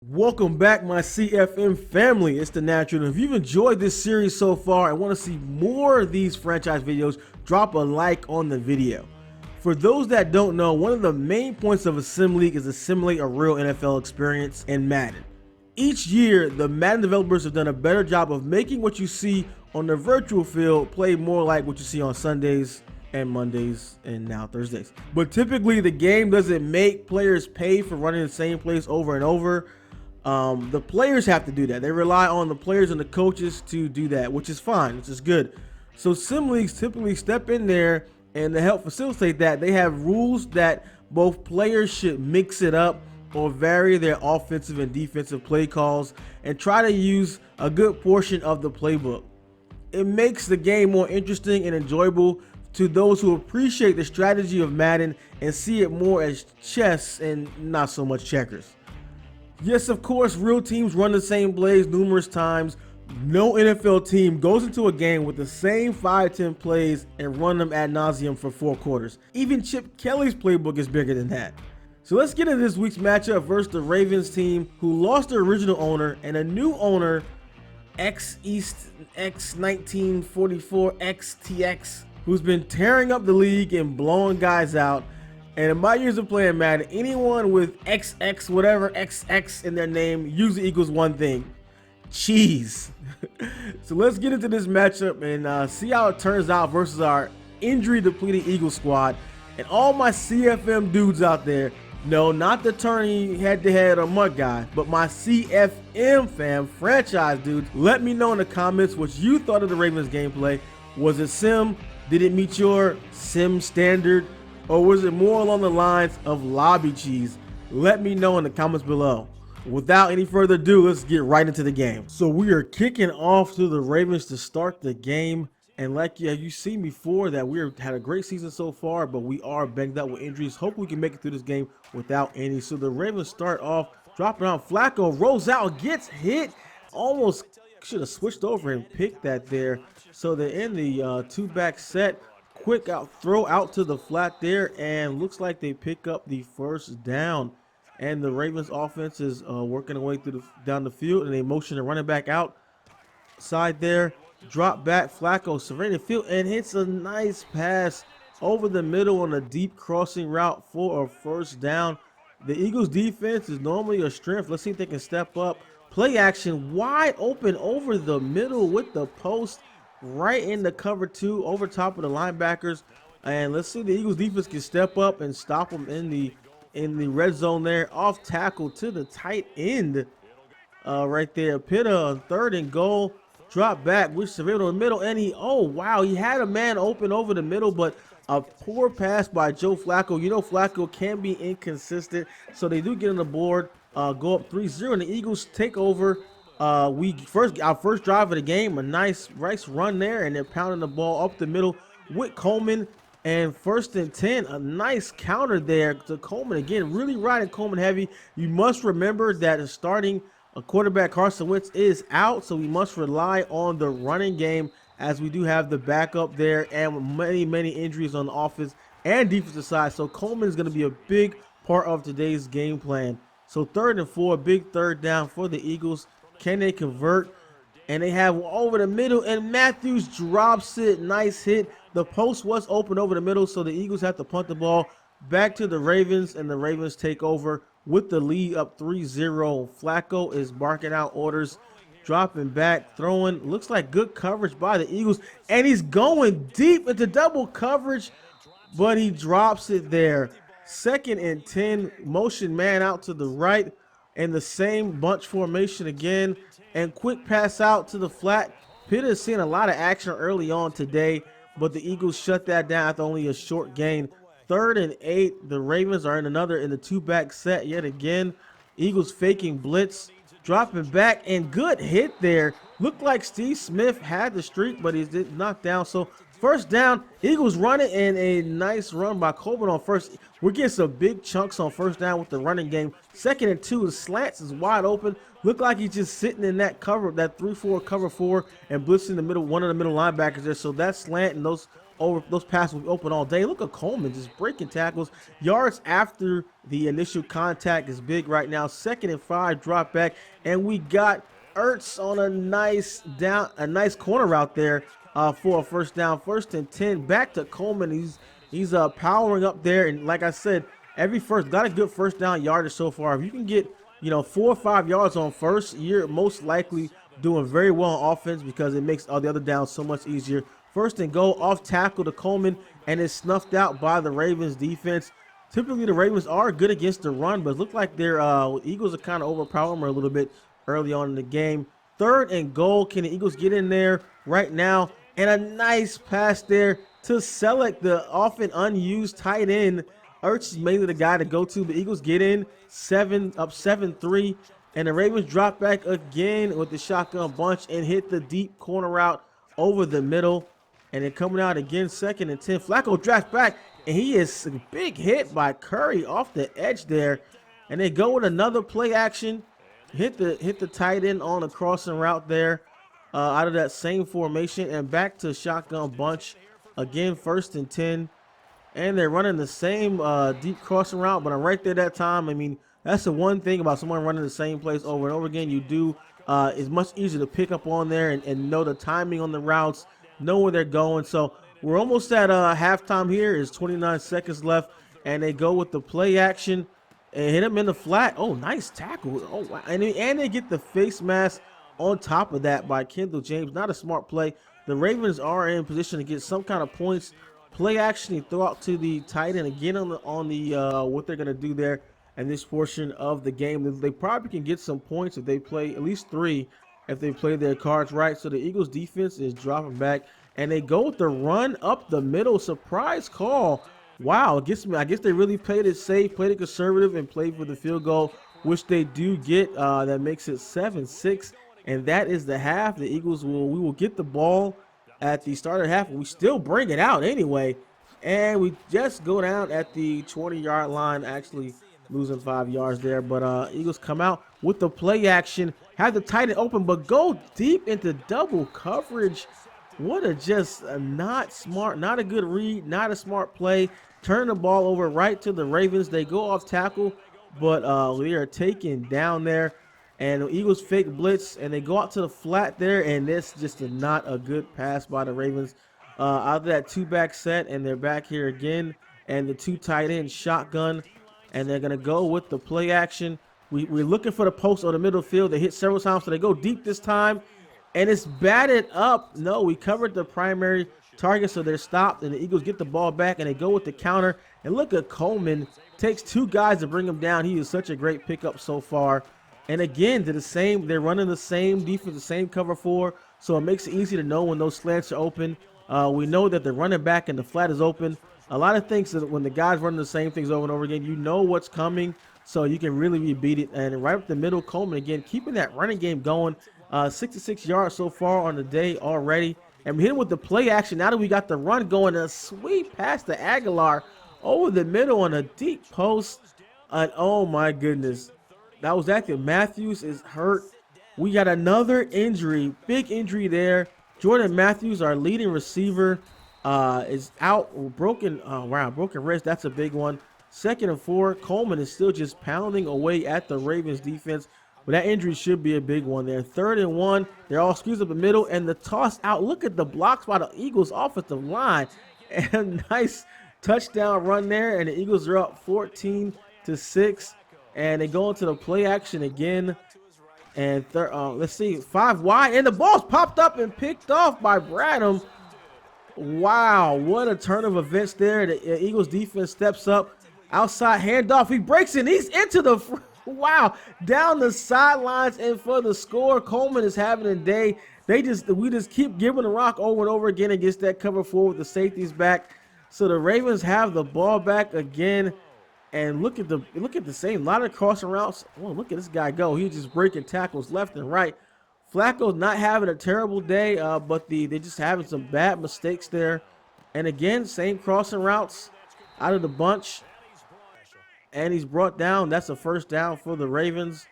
Welcome back, my CFM family. It's the Natural. And if you've enjoyed this series so far and want to see more of these franchise videos, drop a like on the video. For those that don't know, one of the main points of a sim league is to simulate a real NFL experience in Madden. Each year, the Madden developers have done a better job of making what you see on the virtual field play more like what you see on Sundays and Mondays and now Thursdays. But typically, the game doesn't make players pay for running the same plays over and over. The players have to do that. They rely on the players and the coaches to do that, which is fine, which is good. So sim leagues typically step in there, and to help facilitate that, they have rules that both players should mix it up or vary their offensive and defensive play calls and try to use a good portion of the playbook. It makes the game more interesting and enjoyable to those who appreciate the strategy of Madden and see it more as chess and not so much checkers. Yes, of course, real teams run the same plays numerous times. No NFL team goes into a game with the same 5-10 plays and run them ad nauseum for 4 quarters. Even Chip Kelly's playbook is bigger than that. So let's get into this week's matchup versus the Ravens team, who lost their original owner and a new owner, X-East X1944 XTX, who's been tearing up the league and blowing guys out. And in my years of playing Madden, anyone with XX, whatever XX in their name usually equals one thing: cheese. So let's get into this matchup and see how it turns out versus our injury-depleted Eagles squad. And all my CFM dudes out there, no, not the tourney head-to-head or mud guy, but my CFM fam franchise dudes, let me know in the comments what you thought of the Ravens gameplay. Was it sim? Did it meet your sim standard? Or was it more along the lines of lobby cheese? Let me know in the comments below. Without any further ado, let's get right into the game. So we are kicking off to the Ravens to start the game. And like you've seen before, that we've had a great season so far, but we are banged up with injuries. Hope we can make it through this game without any. So the Ravens start off dropping on Flacco, rolls out, gets hit. Almost should have switched over and picked that there. So they're in the two-back set. Quick throw out to the flat there, and looks like they pick up the first down. And the Ravens offense is working their way through down the field, and they motion the running back outside there. Drop back, Flacco surveying the field and hits a nice pass over the middle on a deep crossing route for a first down. The Eagles defense is normally a strength. Let's see if they can step up. Play action wide open over the middle with the post. Right in the cover 2 over top of the linebackers, and let's see the Eagles defense can step up and stop them in the red zone there. Off tackle to the tight end right there. Pitta on 3rd and goal, drop back, which surveyed on the middle, and he had a man open over the middle, but a poor pass by Joe Flacco. You know Flacco can be inconsistent, so they do get on the board, go up 3-0, and the Eagles take over. Our first drive of the game, a nice run there, and they're pounding the ball up the middle with Coleman, and 1st and 10, a nice counter there to Coleman again, really riding Coleman heavy. You must remember that starting a quarterback Carson Wentz is out, so we must rely on the running game as we do have the backup there and many injuries on the offense and defensive side. So Coleman is going to be a big part of today's game plan. So 3rd and 4, big 3rd down for the Eagles. Can they convert? And they have over the middle, and Matthews drops it. Nice hit. The post was open over the middle, so the Eagles have to punt the ball back to the Ravens, and the Ravens take over with the lead up 3-0. Flacco is barking out orders, dropping back, throwing. Looks like good coverage by the Eagles, and he's going deep into double coverage, but he drops it there. 2nd and 10, motion man out to the right. And the same bunch formation again, and quick pass out to the flat. Pitt is seeing a lot of action early on today, but the Eagles shut that down after only a short gain. 3rd and 8, the Ravens are in the two-back set yet again. Eagles faking blitz, dropping back, and good hit there. Looked like Steve Smith had the streak, but he's knocked down. So first down, Eagles running, and a nice run by Coleman on first. We're getting some big chunks on first down with the running game. 2nd and 2, the slants is wide open. Look like he's just sitting in that cover, that 3-4 cover 4, and blitzing the middle, one of the middle linebackers there. So that slant and those those passes will be open all day. Look at Coleman just breaking tackles. Yards after the initial contact is big right now. 2nd and 5, drop back, and we got Ertz on a nice corner route there for a first down. 1st and 10, back to Coleman. He's powering up there, and like I said, got a good first down yardage so far. If you can get 4 or 5 yards on first, you're most likely doing very well on offense because it makes all the other downs so much easier. 1st and goal, off tackle to Coleman, and it's snuffed out by the Ravens defense. Typically, the Ravens are good against the run, but it looks like their Eagles are kind of overpowering them a little bit early on in the game. 3rd and goal, can the Eagles get in there right now? And a nice pass there to Selleck, the often unused tight end. Ertz is mainly the guy to go to. The Eagles get in, 7-3, and the Ravens drop back again with the shotgun bunch and hit the deep corner route over the middle. And then coming out again, 2nd and 10. Flacco drafts back, and he is a big hit by Curry off the edge there. And they go with another play action, hit the tight end on a crossing route there out of that same formation, and back to shotgun bunch again, 1st and 10. And they're running the same deep crossing route, but I'm right there that time. I mean, that's the one thing about someone running the same place over and over again. It's much easier to pick up on there and know the timing on the routes, know where they're going. So we're almost at halftime here. There's 29 seconds left, and they go with the play action and hit him in the flat. Oh, nice tackle. Oh, wow. And they get the face mask on top of that by Kendall James. Not a smart play. The Ravens are in position to get some kind of points. Play action, he throw out to the tight end again on the what they're gonna do there in this portion of the game. They probably can get some points if they play at least 3 if they play their cards right. So the Eagles defense is dropping back, and they go with the run up the middle. Surprise call. Wow, I guess they really played it safe, played it conservative, and played for the field goal, which they do get. That makes it 7-6, and that is the half. The Eagles we will get the ball at the start of the half. We still bring it out anyway, and we just go down at the 20-yard line, actually losing 5 yards there. But Eagles come out with the play action, have the tight end open, but go deep into double coverage. What not smart, not a good read, not a smart play. Turn the ball over right to the Ravens. They go off tackle, but we are taken down there. And the Eagles fake blitz, and they go out to the flat there, and this just not a good pass by the Ravens. Out of that 2-back set, and they're back here again, and the 2 tight end shotgun, and they're going to go with the play action. We're looking for the post on the middle field. They hit several times, so they go deep this time, and it's batted up. No, we covered the primary target, so they're stopped, and the Eagles get the ball back, and they go with the counter. And look at Coleman. Takes 2 guys to bring him down. He is such a great pickup so far. And again, they're running the same defense, the same cover 4, so it makes it easy to know when those slants are open. We know that the running back and the flat is open. A lot of things that when the guys running the same things over and over again, you know what's coming, so you can really beat it. And right up the middle, Coleman again, keeping that running game going. 66 yards so far on the day already. And we hit him with the play action. Now that we got the run going, a sweep pass to Aguilar over the middle on a deep post. And oh my goodness. That was active. Matthews is hurt. We got another injury, big injury there. Jordan Matthews, our leading receiver, is out, broken wrist. That's a big one. 2nd and 4. Coleman is still just pounding away at the Ravens defense, but that injury should be a big one there. 3rd and 1. They're all squeezed up the middle, and the toss out. Look at the blocks by the Eagles offensive line, and a nice touchdown run there, and the Eagles are up 14-6. And they go into the play action again. And let's see, 5 wide. And the ball's popped up and picked off by Bradham. Wow, what a turn of events there. The Eagles defense steps up. Outside handoff. He breaks it. He's into the, wow, down the sidelines and for the score. Coleman is having a day. We just keep giving the rock over and over again against that cover 4 with the safeties back. So the Ravens have the ball back again. And look at the same lot of crossing routes. Oh, look at this guy go. He's just breaking tackles left and right. Flacco's not having a terrible day, but they're just having some bad mistakes there. And again, same crossing routes out of the bunch. And he's brought down. That's a first down for the Ravens.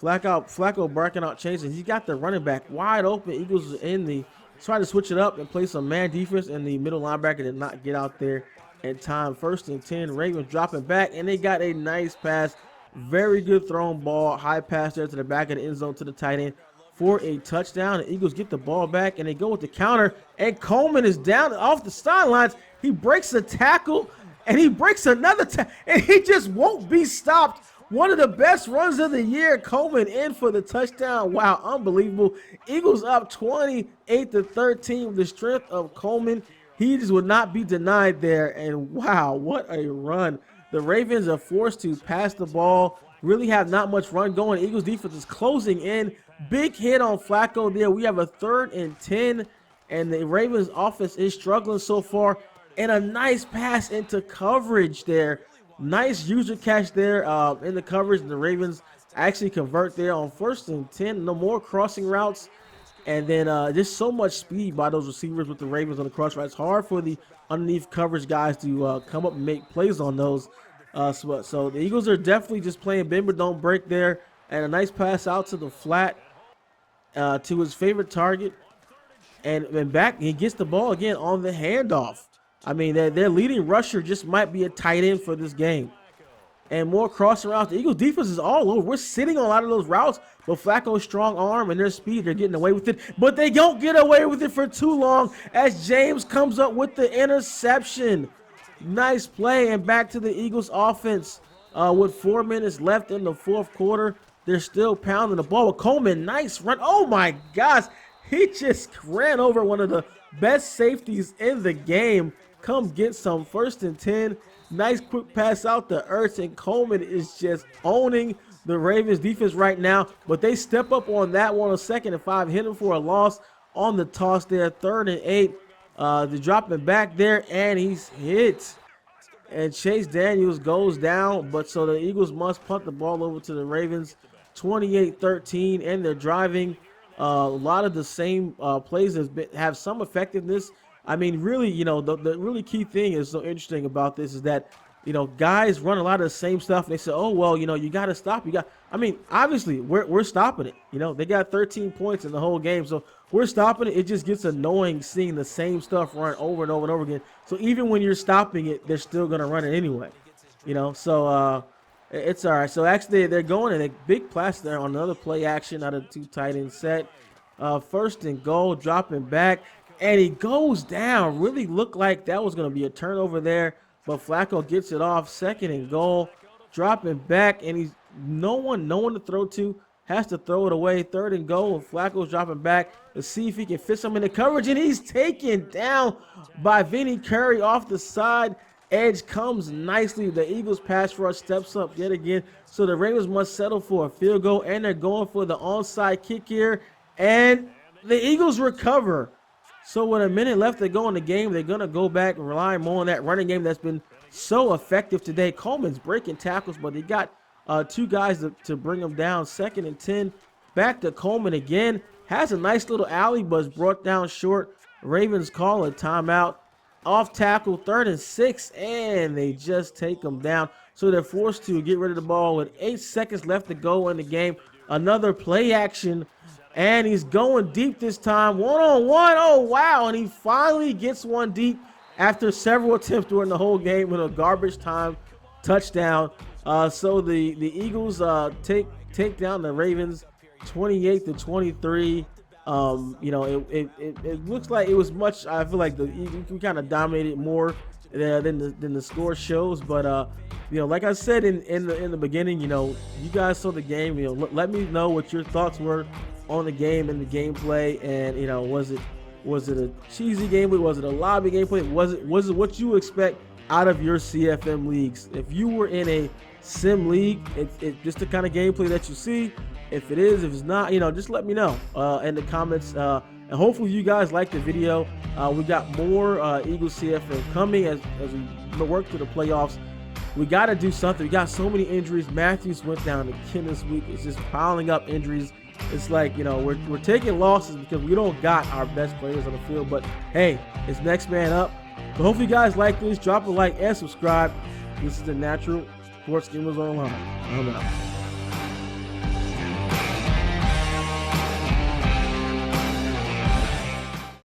Flacco barking out chains, and he got the running back wide open. Eagles in the tried to switch it up and play some man defense, and the middle linebacker did not get out there in time. 1st and 10, Ravens dropping back, and they got a nice pass. Very good thrown ball, high pass there to the back of the end zone to the tight end for a touchdown. The Eagles get the ball back, and they go with the counter, and Coleman is down off the sidelines. He breaks a tackle, and he breaks another tackle, and he just won't be stopped. One of the best runs of the year. Coleman in for the touchdown. Wow, unbelievable. Eagles up 28-13 with the strength of Coleman. He just would not be denied there. And wow, what a run. The Ravens are forced to pass the ball. Really have not much run going. Eagles defense is closing in. Big hit on Flacco there. We have a 3rd and 10. And the Ravens offense is struggling so far. And a nice pass into coverage there. Nice user catch there in the coverage. The Ravens actually convert there on 1st and 10. No more crossing routes. And then just so much speed by those receivers with the Ravens on the cross route. It's hard for the underneath coverage guys to come up and make plays on those. So the Eagles are definitely just playing bend but don't break there. And a nice pass out to the flat to his favorite target. And back, he gets the ball again on the handoff. I mean, their leading rusher just might be a tight end for this game. And more crossing routes. The Eagles defense is all over. We're sitting on a lot of those routes, but Flacco's strong arm and their speed, they're getting away with it. But they don't get away with it for too long as James comes up with the interception. Nice play, and back to the Eagles offense with 4 minutes left in the 4th quarter. They're still pounding the ball with Coleman. Nice run. Oh, my gosh. He just ran over one of the best safeties in the game. Come get some. 1st and 10. Nice quick pass out to Ertz, and Coleman is just owning the Ravens defense right now. But they step up on that one on 2nd and 5. Hit him for a loss on the toss there. 3rd and 8. They're dropping back there, and he's hit. And Chase Daniels goes down. But so the Eagles must punt the ball over to the Ravens. 28-13, and they're driving. A lot of the same plays have some effectiveness. I mean, really, you know, the really key thing is so interesting about this is that, you know, guys run a lot of the same stuff. And they say, oh, well, you know, you got to stop. I mean, obviously, we're stopping it. You know, they got 13 points in the whole game. So we're stopping it. It just gets annoying seeing the same stuff run over and over and over again. So even when you're stopping it, they're still going to run it anyway. You know, so it's all right. So actually, they're going in a big pass there on another play action out of 2 tight end set. 1st and goal, dropping back. And he goes down. Really looked like that was going to be a turnover there. But Flacco gets it off. 2nd and goal. Dropping back. And he's no one to throw to. Has to throw it away. 3rd and goal. And Flacco's dropping back to see if he can fit some in the coverage. And he's taken down by Vinny Curry off the side. Edge comes nicely. The Eagles pass rush steps up yet again. So the Ravens must settle for a field goal. And they're going for the onside kick here. And the Eagles recover. So with a minute left to go in the game, they're going to go back and rely more on that running game that's been so effective today. Coleman's breaking tackles, but they got 2 guys to bring them down. 2nd and 10. Back to Coleman again. Has a nice little alley, but is brought down short. Ravens call a timeout. Off tackle, 3rd and 6, and they just take them down. So they're forced to get rid of the ball with 8 seconds left to go in the game. Another play action. And he's going deep this time. 1-on-1. Oh, wow. And he finally gets one deep after several attempts during the whole game with a garbage time touchdown. So the Eagles take down the Ravens 28-23. You know, it looks like it was much. I feel like we kind of dominated more than the score shows. But you know, like I said in the beginning, you know, you guys saw the game. You know, let me know what your thoughts were on the game and the gameplay. And you know, was it a cheesy gameplay? Was it a lobby gameplay? Was it what you expect out of your CFM leagues? If you were in a sim league, it's just the kind of gameplay that you see. If it is, if it's not, you know, just let me know in the comments. And hopefully you guys like the video. We got more Eagles CFM coming as we work through the playoffs. We got to do something. We got so many injuries. Matthews went down again this week. It's just piling up injuries. It's like, you know, we're taking losses because we don't got our best players on the field. But hey, it's next man up. So hopefully you guys like this. Drop a like and subscribe. This is the Natural Sports Gamers Online. I'm out.